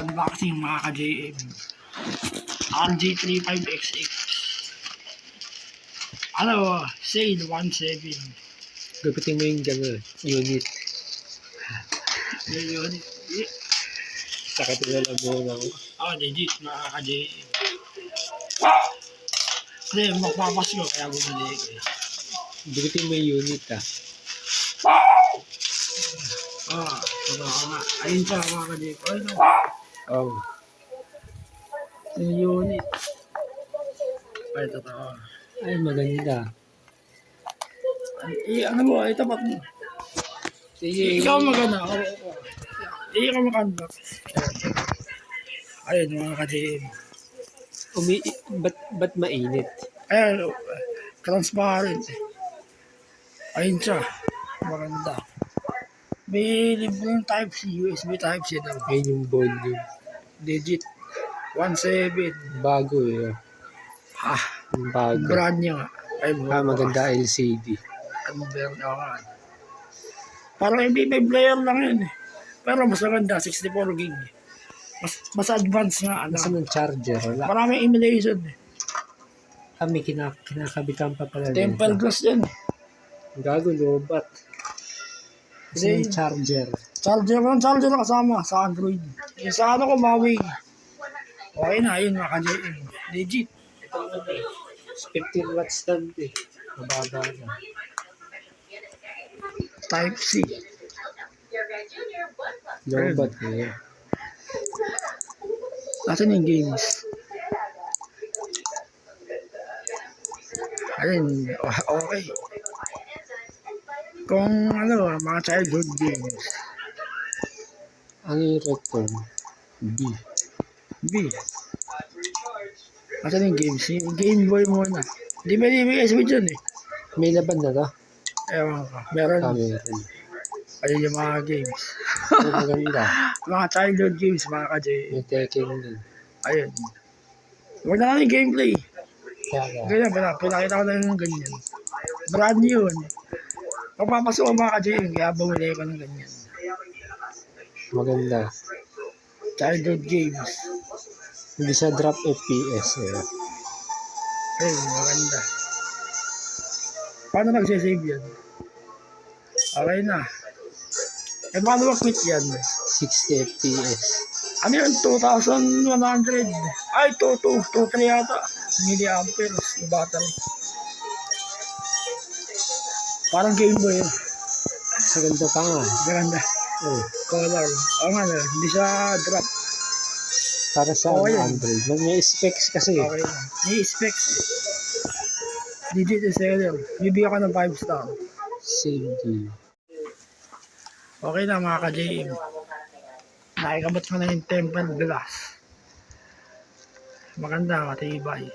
unboxing mga ka-JM. RG35XX. Ano, sale 1.7. Gupitin mo yung gano'n, unit. Yun. Sakit na lang muna ako. Legit mga ka-JM. Kasi magpapasko kaya bumili ko. Gupitin mo yung unit Totoo nga. Ayun siya mga ka-JM. Ayun o. Oh. Yung unit. Ay, totoo. Ay, maganda. Ano mo, itapat mo. Sige. Ikaw maganda. Ikaw mag-unbox. Ayun mga ka-JM. Ba't mainit? Ayan, transparent. Ayun siya. Maganda. May libreng Type-C, USB Type-C daw. Ayun yung volume. Digit. 1.7. Bago eh. Yung bago. Brand niya nga. Ay, Maganda LCD. Ang brand niya nga. Parang MP5 player lang yun eh. Pero mas maganda, 64 gig. Mas advanced nga. Nasaan yung charger? Wala. Maraming emulation eh. Kami kinakabitan pa pala. Tempered glass yan eh. Gago, lobat. Kasi yung charger. Charger na kasama sa Android. Yung sa ano ko, Maui. Okay na, yun mga ka-JM. Legit. 15 watts stand eh. Mababa na. Type-C. Lobat eh. Nasaan yung games? Ayun, okay. Kung ano, mga childhood games. Ang i-record? B. Nasaan yung games? Yung Game Boy muna. Hindi ba ibigay sa video eh? May laban na to? Ewan ko. Meron. Meron. Ayun yung mga games. Ay, maganda. Mga childhood games, mga ka-JM. May Tekken din. Ayun. Huwag na lang yung gameplay. Kaya Ganyan, pinakita ko na yung ganyan. Brand new yun. Pagpapasok ang mga ka-JM, kaya bumili ko ng ganyan. maganda. Childhood games. Hindi siya drop FPS eh. Ayun, maganda. Paano nagsisave yan? Okay na. Eh, paano mag-quit yan? 60 FPS. Ano yun? 2,100? Ay, 2,3 yata. Milliamperes yung battery. Parang Game Boy yun. Sa ganda pa nga. Maganda. Oh. Color. Oo nga na. Hindi siya drop. Para sa Okay yan. Android. May specs kasi. Okay na. May specs eh. Digit seller. Bibigyan ko ng 5 star. CD. Okay na mga ka-JM. Nakikabot ko na yung tempered glass. Maganda, matibay.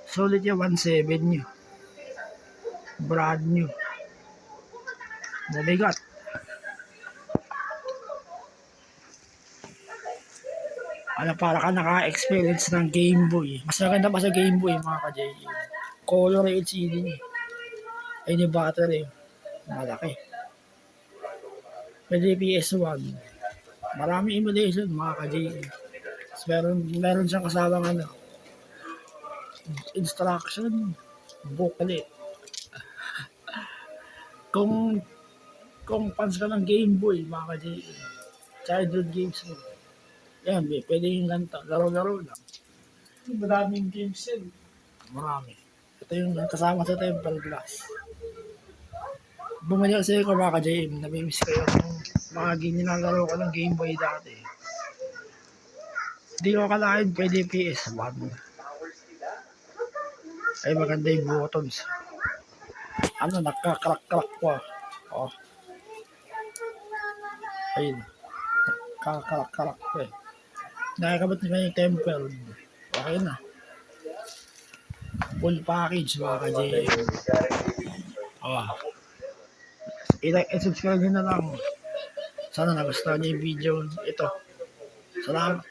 Solid yung 1.7 nyo. Brand new. Nabigat. Ano, para ka naka-experience ng Game Boy. Mas maganda pa sa Game Boy mga ka-JM. Color LCD niya. Ayun yung battery. Malaki. Pwede PS1. Marami emulation mga ka-JM. Meron siyang kasabang ano, instruction booklet. Kung fans ka ng Game Boy mga ka-JM, childhood games mo, yan, pwede yung ganito, laro-laro lang. Maraming games yun. Marami. Ito yung kasama sa tempered glass. Bumalik kasi ko mga ka-JM, namimiss ko yung mga ginalaro ko ng Game Boy dati. Hindi ko kalahin pwede PS1. Ay, maganda yung buttons. Ano, nagkakrak-krak po. Oh. Ayun. Nagkakrak-krak po eh. Nakikabot na yung tempered. Okay na. Full package mga ka-JM. Oh. I-like and subscribe nyo na lang. Sana nagustuhan niyo yung video ito. Salamat.